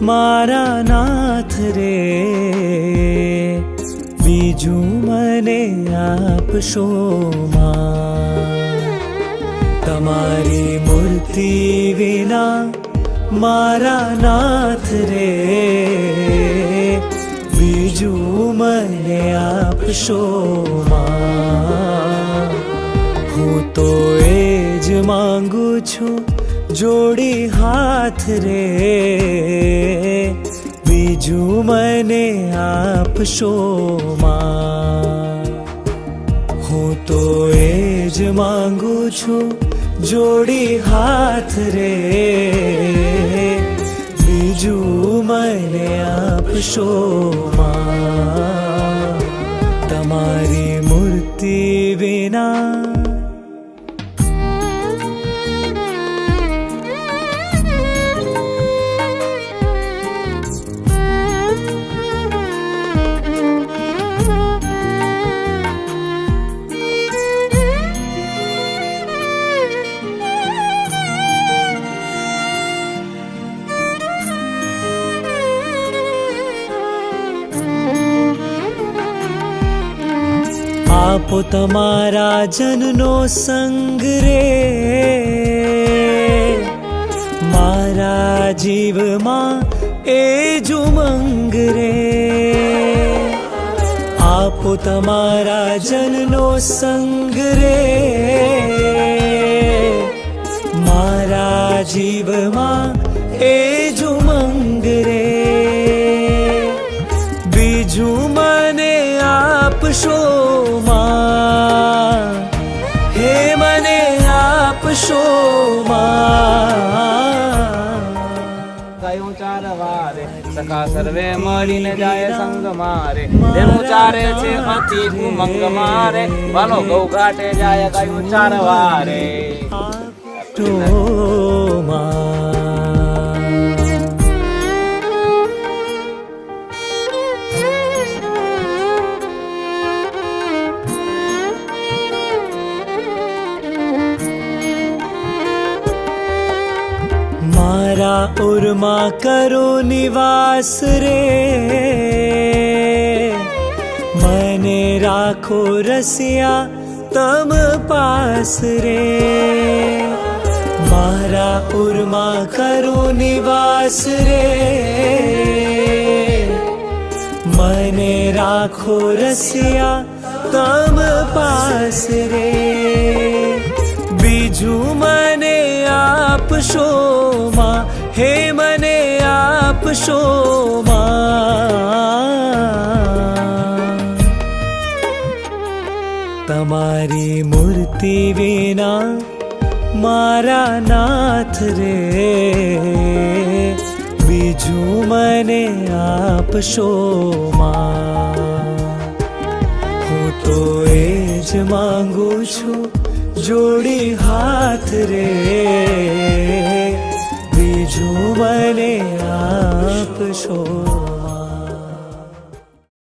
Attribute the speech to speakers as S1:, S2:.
S1: मारा नाथ रे बीजू मने आपशो तमारी मूर्ति विना मारा नाथ रे बीजू मने आपशो हूँ तो एज मांगू छू जोड़ी हाथ रे बीजू मने आपशो हूँ तो एज मांगू छू जोड़ी हाथ रे बीजू मने आपशो तमारी मूर्ति विना आपो तमारा जननो संग रे मारा जीव मां एज उमंग रे आपो तमारा जननो संग रे मारा जीव मां एज उमंग रे बीजू मने आपशो हे मने आपशो
S2: गायूं चार वारे सखा सर्वे मळीने जाय संग मारे तेनु चारे छे अति उमंग मारे वालो गौ घाटे जाय गायूं चार वारे
S1: मारा उर्मा करो निवास रे मने राखो रसिया तम पास रे मारा उर्मा करो निवास रे मने राखो रसिया तम पास रे बीजू मने आपशो हे मने आपशो तमारी मूर्ति विना मारा नाथ रे बीजू मने आपशो हूँ तो एज मांगू छू जोड़ी हाथ रे बीजू मने आपशो।